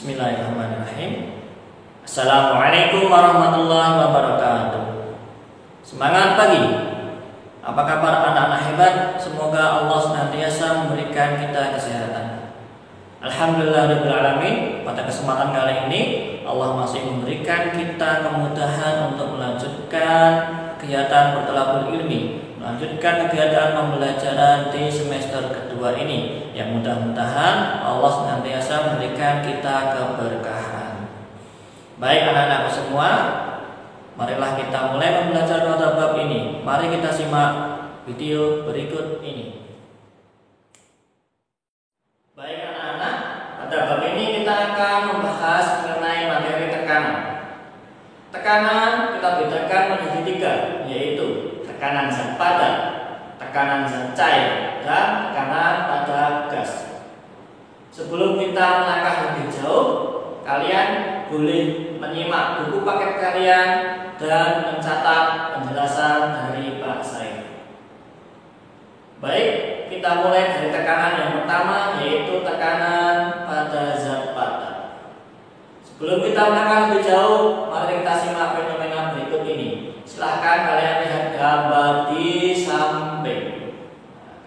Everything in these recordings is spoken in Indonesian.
Bismillahirrahmanirrahim. Assalamualaikum warahmatullahi wabarakatuh. Semangat pagi. Apa kabar anak-anak hebat? Semoga Allah senantiasa memberikan kita kesehatan. Alhamdulillahirrahmanirrahim. Pada kesempatan kali ini Allah masih memberikan kita kemudahan untuk melanjutkan kegiatan bertolabul ilmi, melanjutkan kegiatan pembelajaran di semester kedua ini, yang mudah-mudahan Allah senantiasa memberikan kita keberkahan. Baik anak-anakku semua, marilah kita mulai belajar pada bab ini. Mari kita simak video berikut ini. Baik anak-anak, pada bab ini kita akan membahas mengenai materi tekanan. Tekanan kita bedakan menjadi tiga, yaitu tekanan zat padat, tekanan zat cair, dan tekanan pada gas. Sebelum kita melangkah lebih jauh, kalian boleh menyimak buku paket kalian dan mencatat penjelasan dari Pak Said. Baik, kita mulai dari tekanan yang pertama, yaitu tekanan pada zat padat. Sebelum kita melangkah lebih jauh, mari kita simak fenomena berikut ini. Silahkan kalian lihat gambar di samping.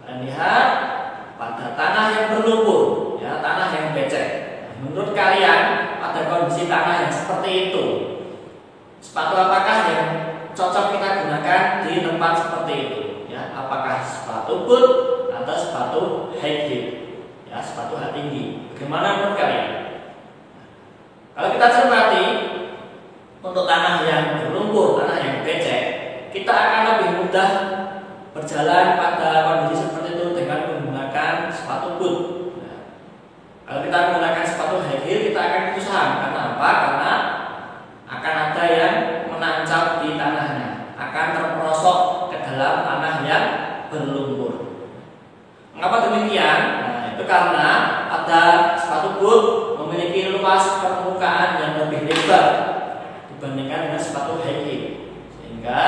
Kalian lihat pada tanah yang berlumpur, ya, tanah yang becek. Menurut kalian, pada kondisi tanah yang seperti itu, sepatu apakah yang cocok kita gunakan di tempat seperti itu? Ya, apakah sepatu boot atau sepatu high heel? Ya, sepatu hak tinggi. Bagaimana menurut kalian? Kalau kita cermati, untuk tanah yang berlumpur, tanah yang becek, kita akan lebih mudah berjalan pada kondisi seperti itu dengan menggunakan sepatu boot. Nah, kalau kita menggunakan sepatu high heel, kita akan kesusahan. Karena apa? Karena akan ada yang menancap di tanahnya, akan terperosok ke dalam tanah yang berlumpur. Mengapa demikian? Nah, itu karena pada sepatu boot memiliki luas permukaan yang lebih lebar dibandingkan dengan sepatu high heel, sehingga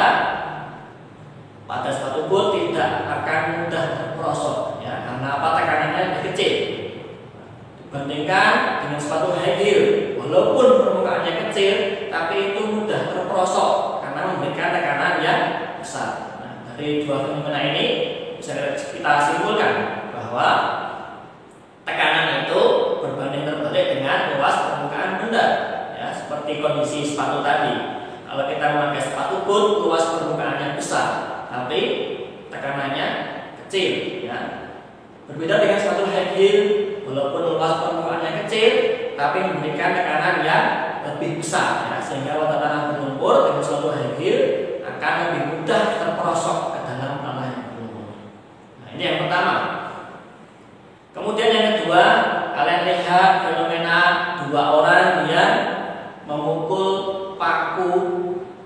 pada sepatu boot tidak akan mudah terperosok, ya, karena apa? Tekanannya lebih kecil dibandingkan dengan sepatu high heel. Walaupun permukaannya kecil, tapi itu mudah terperosok karena memberikan tekanan yang besar. Nah, dari dua fenomena ini bisa kita simpulkan bahwa tekanan itu berbanding terbalik dengan luas permukaan benda, ya, seperti kondisi sepatu tadi. Kalau kita memakai sepatu boot, luas permukaannya besar, tapi tekanannya kecil, ya. Berbeda dengan sepatu high heel, walaupun luas permukaannya kecil, tapi memberikan tekanan yang lebih besar, ya, sehingga pada tanah berlumpur dengan sepatu high heel akan lebih mudah terperosok ke dalam tanah yang berlumpur. Nah, ini yang pertama. Kemudian yang kedua, kalian lihat fenomena dua orang yang memukul paku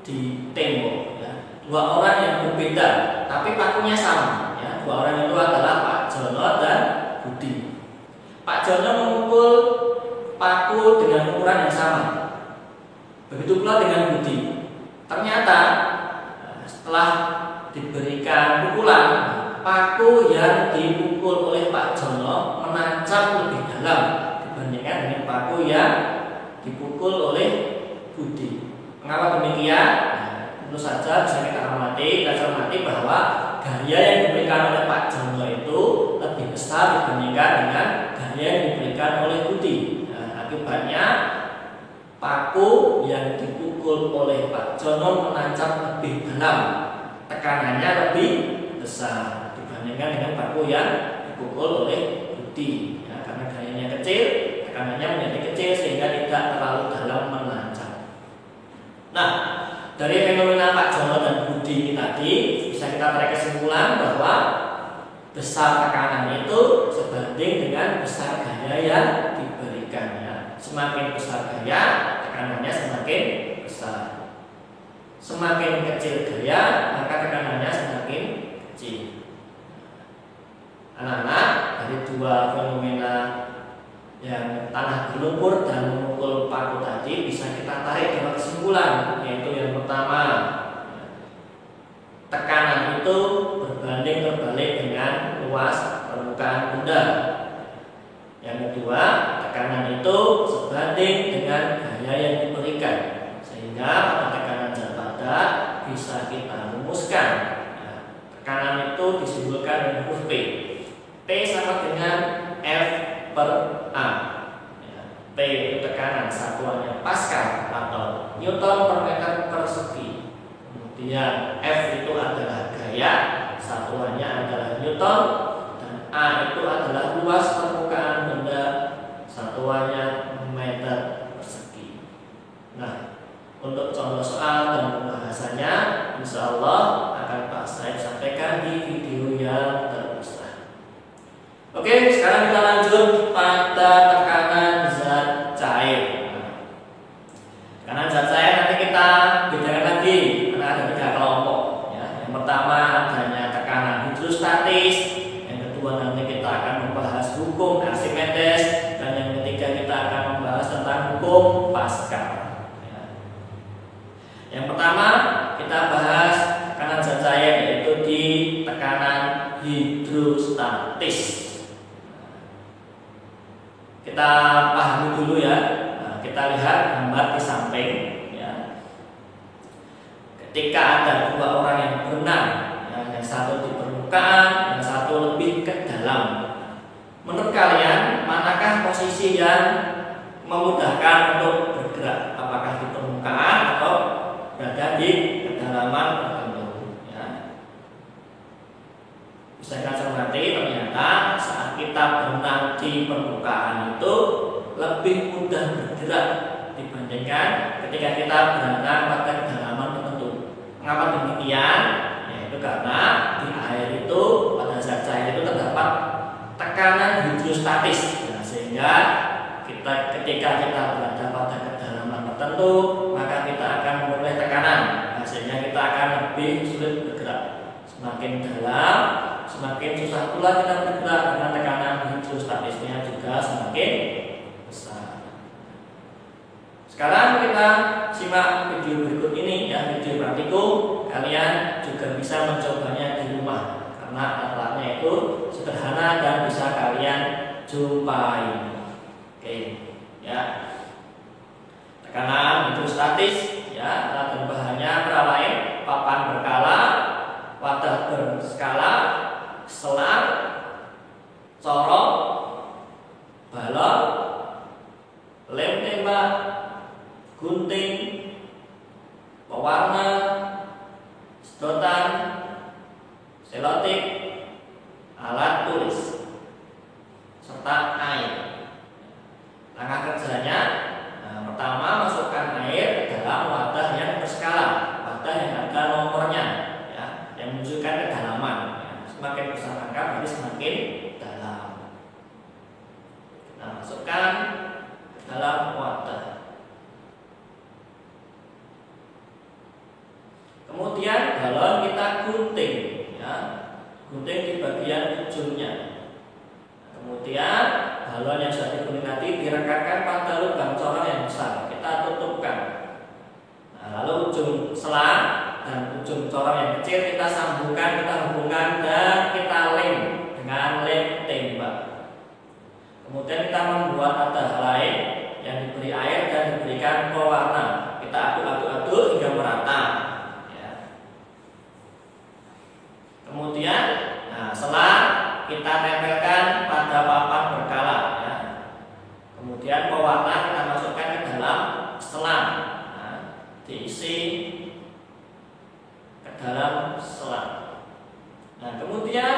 di tembok, ya. Dua orang yang berbeda, tapi pakunya sama, ya. Dua orang itu adalah Pak Jono dan Budi. Pak Jono memukul paku dengan ukuran yang sama. Begitu pula dengan Budi. Ternyata setelah diberikan pukulan, paku yang dipukul oleh Pak Jono menancap lebih dalam dibandingkan dengan paku yang dipukul oleh Budi. Mengapa demikian? Nah, tentu saja bisa kita cermati bahwa gaya yang diberikan oleh Pak Jono itu lebih besar dibandingkan dengan gaya yang diberikan oleh Budi. Nah, akibatnya paku yang dipukul oleh Pak Jono menancap lebih dalam, tekanannya lebih besar dibandingkan dengan paku yang dipukul oleh Budi, ya, karena gayanya kecil, tekanannya menjadi kecil sehingga tidak terlalu dalam menancap. Nah, dari fenomena Pak Jono dan Budi ini tadi bisa kita tarik kesimpulan bahwa besar tekanan itu sebanding dengan besar gaya yang diberikannya. Semakin besar gaya, tekanannya semakin besar. Semakin kecil gaya, maka tekanannya semakin kecil. Anak-anak, dari dua fenomena yang tanah berlumpur dan memukul paku tadi bisa kita tarik dua kesimpulan, yaitu yang pertama, tekanan itu berbanding terbalik dengan luas permukaan benda. Yang kedua, tekanan itu sebanding Sehingga pada tekanan zat padat bisa kita rumuskan. Ya, tekanan itu disimbolkan dengan huruf P. P sama dengan F per A. Ya, P itu tekanan, satuannya Pascal atau Newton per meter persegi. Kemudian F itu adalah gaya, satuannya adalah Newton, dan A itu adalah luas permukaan benda, satuannya meter persegi. Nah, untuk contoh soal dan pembahasannya insya Allah akan Pak Said sampaikan di video yang terpisah. Oke, sekarang kita lanjut pada tekanan zat cair. Tekanan zat cair nanti kita bedakan lagi karena ada 3 kelompok. Ya. Yang pertama adanya tekanan hidrostatis, yang kedua nanti kita akan membahas hukum Archimedes, dan yang ketiga kita akan membahas tentang hukum Pascal. Ya. Yang pertama kita bahas tekanan zat cair, yaitu di tekanan hidrostatis. Kita pahami dulu ya. Nah, kita lihat gambar di samping ya. Ketika ada 2 orang yang berenang, ya, yang satu di permukaan, yang satu lebih ke dalam. Menurut kalian, manakah posisi yang memudahkan untuk bergerak? Apakah di permukaan atau berada di kedalaman tertentu? Ya. Bisa kita cermati, ternyata saat kita berenang di permukaan itu lebih mudah bergerak dibandingkan ketika kita berenang pada kedalaman tertentu. Mengapa demikian? Yaitu karena di air itu, pada zat cair itu terdapat tekanan hidrostatis. Nah, sehingga ketika kita berada pada kedalaman tertentu, maka kita akan memperoleh tekanan. Nah, sehingga kita akan lebih sulit bergerak. Semakin dalam, semakin susah pula kita bergerak, dengan tekanan hidrostatisnya juga semakin besar. Sekarang kita simak video berikut ini ya, video praktikum. Kalian juga bisa mencobanya di rumah karena alatnya itu sederhana dan bisa kalian jumpai. Oke, ya. Tekanan hidrostatis ya, alat dan bahannya antara lain papan berkala, wadah berskala, selang, corong, balon, lem tembak, gunting, pewarna, sedotan, selotip, alat tulis, serta air. Langkah kerjanya, pertama masukkan air ke dalam wadah yang berskala, wadah yang ada nomornya, ya, yang menunjukkan kedalaman. Semakin besar angka berarti semakin dalam. Kita masukkan ke dalam wadah. Kemudian balon kita gunting, ya, gunting di bagian ujungnya. Kemudian balon yang sudah digunting tadi direkatkan pada lubang corong yang besar. Kita tutupkan. Nah, lalu ujung selang dan ujung corong yang kecil kita sambungkan, kita hubungkan, dan kita lem dengan lem tembak. Kemudian kita membuat wadah lain yang diberi air dan diberikan pewarna. Kita aduk-aduk hingga merata. Ya. Kemudian, selang kita tempelkan pada papan berkala. Ya. Kemudian pewarna kita masukkan ke dalam selang. Nah, diisi dalam selang. Nah, kemudian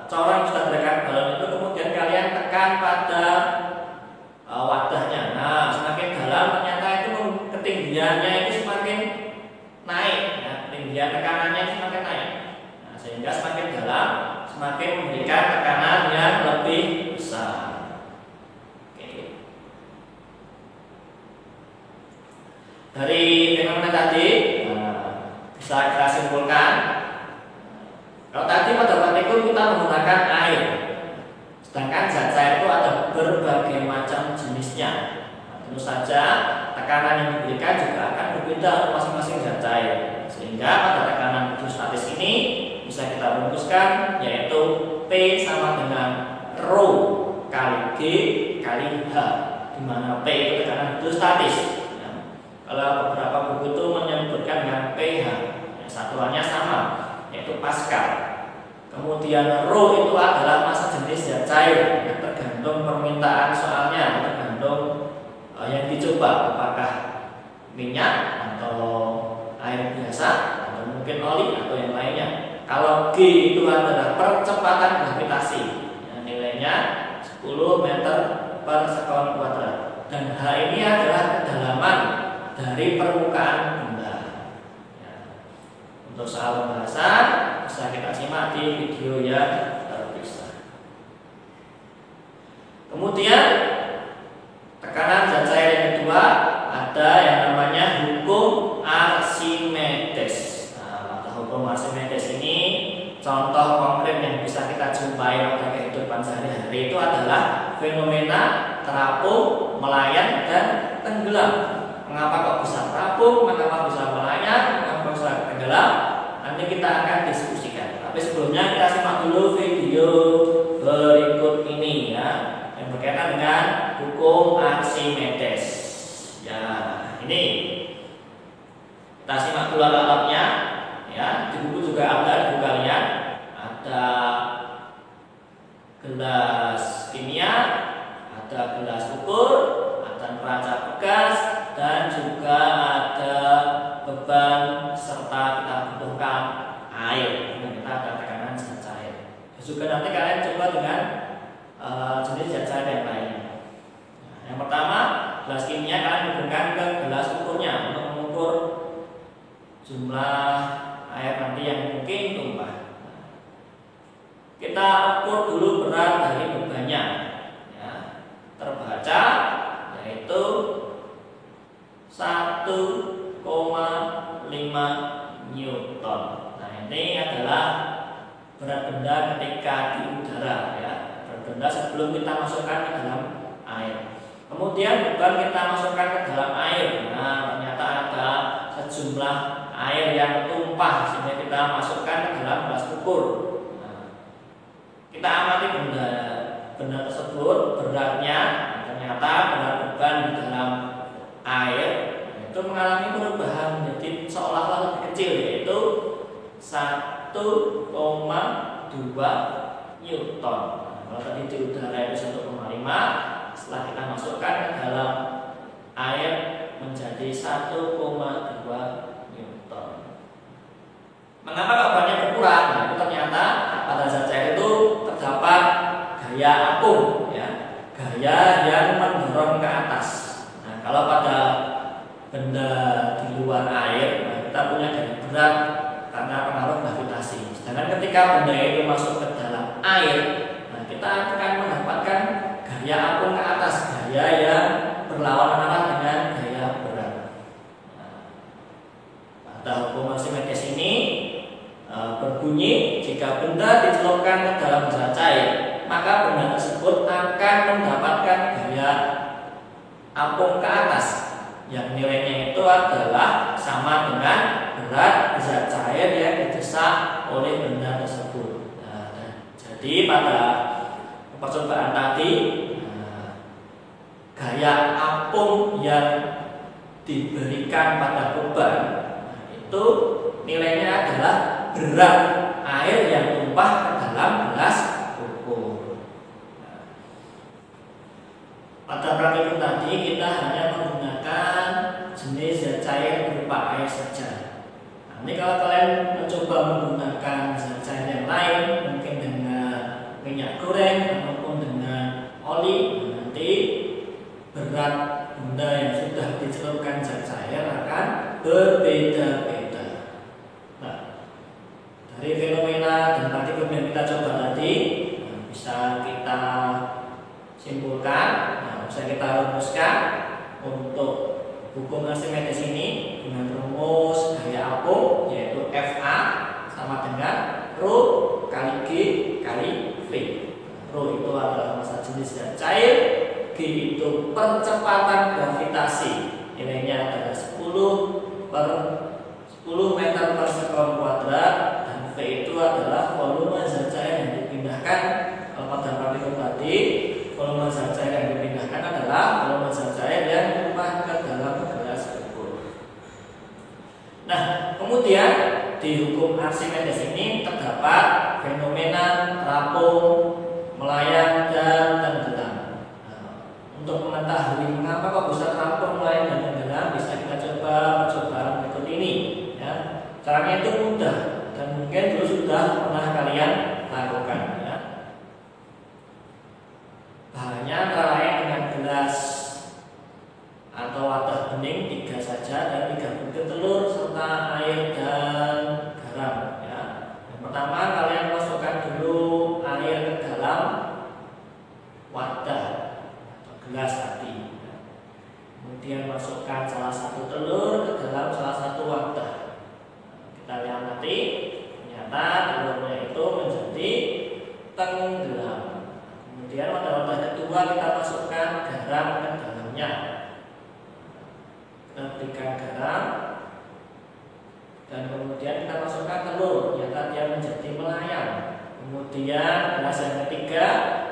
corong sudah dekat balon itu, kemudian kalian tekan pada wadahnya. Nah, semakin dalam ternyata itu ketinggiannya itu semakin naik, ya, ketinggian tekanannya semakin naik. Nah, sehingga semakin dalam semakin memberikan tekanan yang lebih besar. Oke. Dari fenomena tadi bisa kita simpulkan, kalau tadi pada praktikum kita menggunakan air, sedangkan zat cair itu ada berbagai macam jenisnya. Tentu saja tekanan yang diberikan juga akan berbeda untuk masing-masing zat cair. Sehingga pada tekanan hidrostatis ini bisa kita rumuskan, yaitu P sama dengan Rho kali G kali H, di mana P itu tekanan hidrostatis, ya. Kalau beberapa buku itu menyebutkan dengan pH, satuannya sama, yaitu Pascal. Kemudian rho itu adalah massa jenis zat cair, tergantung permintaan soalnya, tergantung yang dicoba, apakah minyak atau air biasa atau mungkin oli atau yang lainnya. Kalau G itu adalah percepatan gravitasi, nilainya 10 meter per sekon kuadrat, dan H ini adalah kedalaman dari permukaan benda. Untuk soal pembahasan bisa kita simak di video yang terpisah. Kemudian tekanan zat cair yang kedua ada yang namanya hukum Archimedes. Pada hukum Archimedes ini contoh konkret yang bisa kita jumpai pada kehidupan sehari-hari itu adalah fenomena terapung, melayang, dan tenggelam. Mengapa kok bisa terapung, mengapa bisa melayang, mengapa bisa tenggelam? Nanti kita akan diskusikan. Tapi sebelumnya kita simak dulu video berikut ini ya, yang berkaitan dengan hukum Archimedes. Ya, ini kita simak dulu alat-alatnya. Ya, di buku juga ada, di buku kalian ada gelas kimia, ada gelas ukur, ada neraca bekas, dan juga ada beban serta kita butuhkan air. Dan kita ada tekanan zat cair. Juga nanti kalian coba dengan jenis zat cair yang lainnya. Nah, yang pertama, gelas kimia kalian hubungkan ke gelas ukurnya untuk mengukur jumlah air nanti yang mungkin tumpah. Kita ukur dulu berat dari bebannya, ya, terbaca yaitu 1,5 Newton. Nah, ini adalah berat benda ketika di udara, ya, berat benda sebelum kita masukkan ke dalam air. Kemudian beban kita masukkan ke dalam air. Nah, ternyata ada sejumlah air yang tumpah sehingga kita masukkan ke dalam gelas ukur. Kita amati benda tersebut beratnya, ternyata berat beban di dalam air itu mengalami perubahan menjadi seolah-olah lebih kecil, yaitu 1,2 Newton. Kalau tadi di udara itu 1,5, setelah kita masukkan ke dalam air menjadi 1,2 Newton. Mengapa bebannya berkurang? Nah, itu ternyata pada zat cair itu terdapat gaya apung, ya, gaya yang mendorong ke atas. Nah, kalau pada benda di luar air, nah, kita punya gaya berat karena pengaruh gravitasi. Sedangkan ketika benda itu masuk ke dalam air, nah, kita akan mendapatkan gaya apung ke atas, gaya yang berlawanan arah dengan gaya berat. Nah, pada hukum Archimedes ini berbunyi, jika benda dicelupkan ke dalam zat cair, maka benda tersebut akan mendapatkan gaya apung ke atas, yang nilainya itu adalah sama dengan berat zat cair yang didesak oleh benda tersebut. Nah, jadi pada percobaan tadi, gaya apung yang diberikan pada beban itu nilainya adalah berat air yang tumpah ke dalam gelas ukur. Pada praktikum tadi kita hanya menggunakan jenis zat cair berupa air saja. Nah, ini kalau kalian mencoba menggunakan zat cair yang lain, mungkin dengan minyak goreng ataupun dengan oli, nanti berat benda yang sudah dicelupkan zat cair akan berbeda-beda. Dari fenomena dan praktikum yang kita coba tadi, bisa kita simpulkan, bisa kita rumuskan untuk hukum Archimedes ini dengan rumus gaya apung, yaitu Fa sama dengan Rho kali G kali V. Rho itu adalah massa jenis zat cair, G itu percepatan gravitasi, nilainya adalah 10 meter per sekon kuadrat. V itu adalah volume zat cair yang dipindahkan. Kalau pada praktikum tadi, volume zat cair yang dipindahkan adalah volume zat cair yang tumpah ke dalam gelas ukur. di hukum Archimedes ini terdapat fenomena terapung, melayang, dan tenggelam. Untuk mengetahui mengapa kok bisa terapung, melayang, dan tenggelam, bisa kita coba percobaan berikut ini. Ya. Caranya itu mudah dan mungkin dulu sudah pernah kalian lakukan. Ya. Bahannya antara lain dengan gelas atau wadah bening 3 saja dan 3 butir telur serta air dan garam. Ya. Yang pertama kalian masukkan dulu air ke dalam wadah atau gelas tadi. Ya. Kemudian masukkan salah satu telur ke dalam salah satu wadah. Kita lihat nanti ternyata telurnya itu menjadi tenggelam. Kemudian wadah-wadah kedua kita masukkan garam ke dalamnya. Kita berikan garam dan kemudian kita masukkan telur, ternyata dia menjadi melayang. Kemudian gelas yang ketiga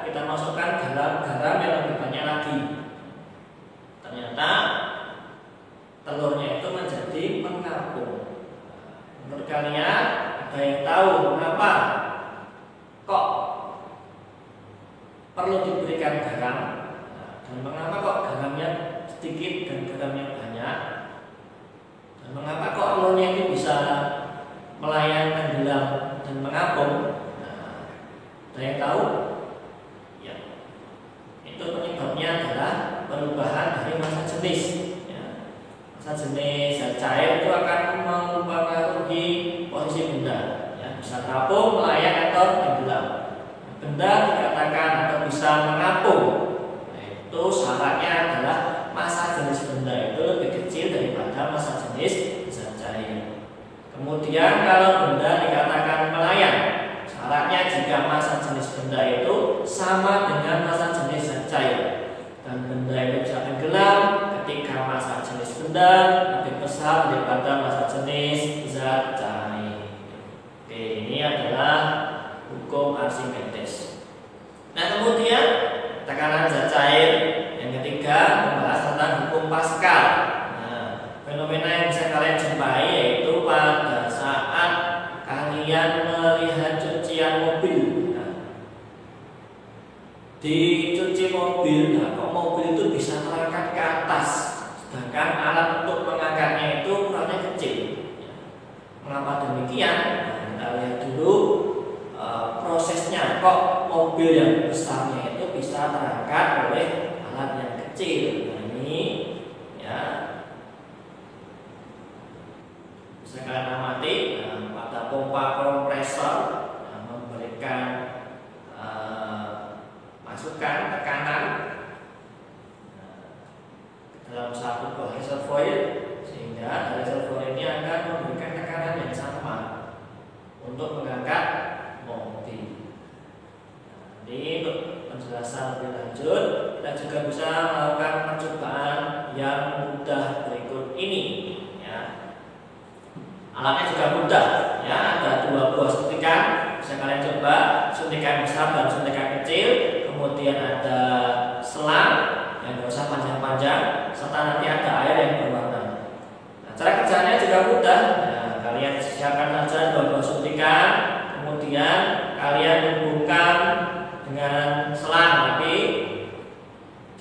kita masukkan garam yang lebih banyak lagi. Ternyata telurnya itu menjadi mengapung. Menurut kalian ada yang tahu mengapa kok perlu diberikan garam dan mengapa kok garamnya sedikit dan garamnya banyak, dan mengapa kok telurnya itu bisa melayang, tenggelam, dan mengapung? Ada yang tahu? Ya, itu penyebabnya adalah perubahan dari massa jenis. Ya. Massa jenis zat cair itu akan mempengaruhi posisi benda. Ya, bisa terapung, melayang, atau tenggelam. Benda dikatakan atau bisa mengapung. Nah, itu syaratnya adalah massa jenis benda itu lebih kecil daripada massa jenis zat cair. Kemudian kalau benda dikatakan melayang, syaratnya jika massa jenis benda itu sama dengan massa jenis zat cair, dan benda itu bisa tenggelam ketika massa jenis benda lebih besar daripada massa jenis zat cair. Oke, ini adalah hukum Archimedes. Nah, kemudian tekanan zat cair yang ketiga membahas tentang hukum Pascal. Nah, fenomena yang bisa kalian jumpai yaitu pada saat kalian melihat cucian mobil. Nah, dicuci mobil, nah, kok mobil itu bisa terangkat ke atas, sedangkan alat untuk mengangkatnya itu ukurannya kecil. Mengapa demikian? Nah, kita lihat dulu prosesnya. Kok mobil yang besarnya itu bisa terangkat oleh alat yang kecil? Nah, ini ya bisa kalian amati pada pompa kompresor memberikan masukan tekanan dalam satu buah reservoir, sehingga reservoir ini akan memberikan tekanan yang sama untuk mengangkat mobil. Ini untuk penjelasan lebih lanjut, kita juga bisa melakukan percobaan yang mudah berikut ini. Ya. Alatnya juga mudah, ya, ada 2 buah suntikan, bisa kalian coba, suntikan besar dan suntikan kecil. Kemudian ada selang yang tidak usah panjang-panjang, serta nanti ada air yang berwarna. Nah, cara kerjanya juga mudah. Nah, kalian siapkan saja 2 buah suntikan, kemudian kalian hubungkan dengan selang, tapi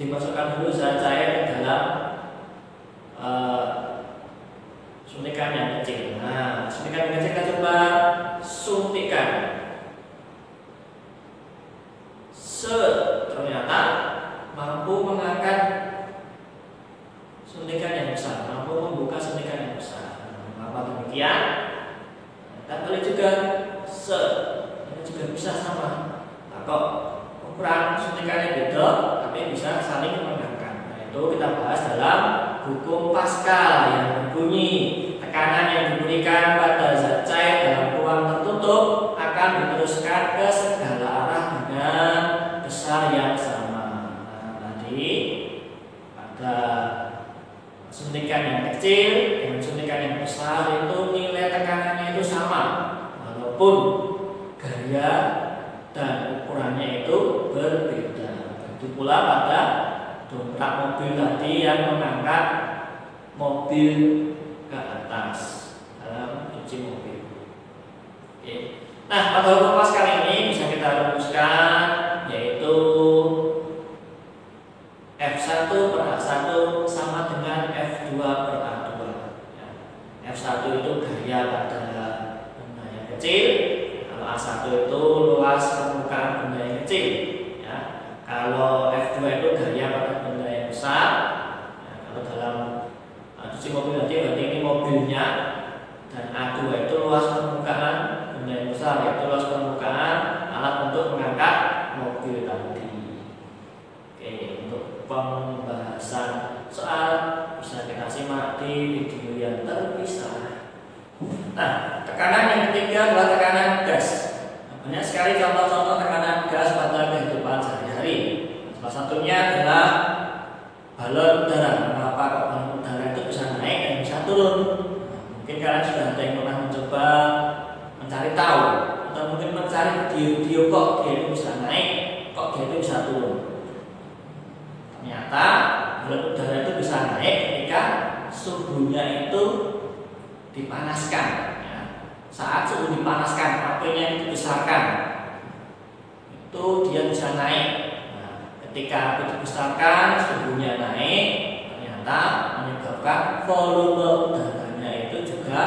dimasukkan dulu zat cair ke dalam suntikan yang kecil. Nah, suntikan yang kecil kita coba suntikan. Ternyata mampu mengangkat suntikan yang besar, mampu membuka suntikan yang besar. Mengapa demikian? Kita boleh juga ini juga bisa sama. Nah, kok ukuran suntikannya beda, tapi bisa saling mengangkat. Nah, itu kita bahas dalam hukum Pascal yang berbunyi tekanan yang diberikan pada zat cair dalam ruang tertutup akan diteruskan ke segala arah dengan besar yang sama. Nah, tadi pada suntikan yang kecil dengan suntikan yang besar itu nilai tekanannya itu sama, walaupun gaya dan ukurannya itu berbeda. Begitu pula pada dongkrak mobil tadi yang mengangkat mobil ke atas dalam cuci mobil. Oke. Nah, pada hukum Pascal ini bisa kita rumuskan, yaitu F1 per A1 sama dengan F2 per A2. Ya. F1 itu gaya pada benda yang kecil, kalau A1 itu luas permukaan benda yang kecil. Ya. Kalau F2 itu gaya pada benda yang besar. Ya. Kalau dalam cuci mobil berarti ini mobilnya, dan A2 itu luas permukaan benda yang besar, yaitu luas permukaan alat untuk mengangkat mobil tadi. Oke, untuk pembahasan soal bisa kita simak di video yang terpisah. Nah, tekanan yang ketiga adalah tekanan gas. Banyak sekali contoh-contoh tekanan gas pada kehidupan sehari-hari. Salah satunya adalah balon udara. Mengapa kok balon udara itu bisa naik dan bisa turun? Mungkin kalian sudah ada yang pernah mencoba mencari tahu, atau mungkin mencari video kok dia itu bisa naik, kok dia itu bisa turun. Ternyata balon udara itu bisa naik ketika suhunya itu dipanaskan. Ya. Saat suhu dipanaskan, apinya itu dibesarkan, itu dia bisa naik. Nah, ketika api dibesarkan, suhunya naik, ternyata menyebabkan volume udaranya itu juga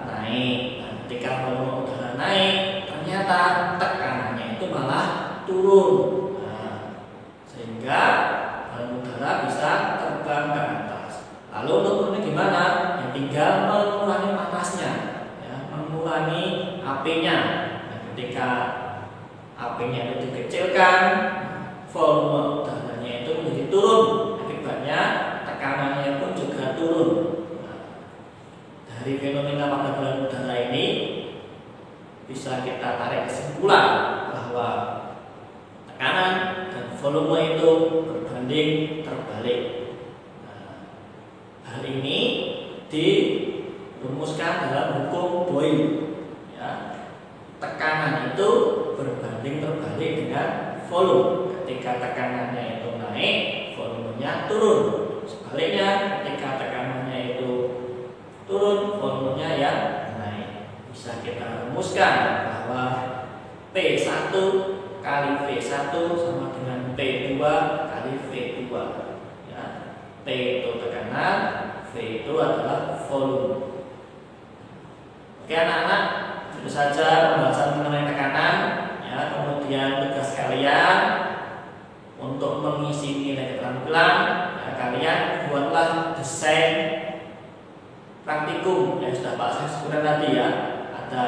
naik. Nah, ketika volume udara naik, ternyata tekanannya itu malah turun. Nah, sehingga balon udara bisa terbang ke atas. Lalu untuk turunnya gimana? Ya tinggal mengurangi panasnya, ya, mengurangi apinya. Nah, ketika apinya itu dikecilkan, volume udaranya itu menjadi turun. Akibatnya tekanannya pun juga turun. Nah, dari fenomena pada balon udara ini bisa kita tarik kesimpulan bahwa tekanan dan volume itu berbanding terbalik. Nah, hal ini dirumuskan dalam hukum Boyle. Ya, tekanan itu berbanding terbalik dengan volume. Ketika tekanannya itu naik, volumenya turun. Sebaliknya, ketika tekanannya itu turun, volumenya yang naik. Bisa kita rumuskan bahwa P1 kali V1 sama dengan P2 kali V2. Ya. P itu tekanan, V itu adalah volume. Oke anak-anak, itu saja pembahasan mengenai tekanan. Ya, kemudian tugas kalian untuk mengisi nilai keterampilan, ya, kalian buatlah desain praktikum yang sudah Pak saya sebutkan tadi ya. Ada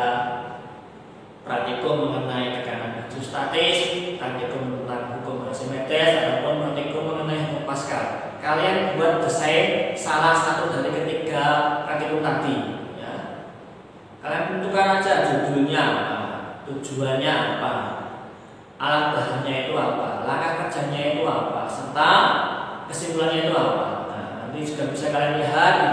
praktikum mengenai tekanan hidrostatis, praktikum tentang hukum Archimedes, ataupun praktikum mengenai hukum Pascal. Kalian buat desain salah satu dari ketiga praktikum tadi. Ya. Kalian tentukan aja judulnya apa, tujuannya apa, alat bahannya itu apa, langkah kerjanya itu apa, serta kesimpulannya itu apa. Nah, nanti sudah bisa kalian lihat di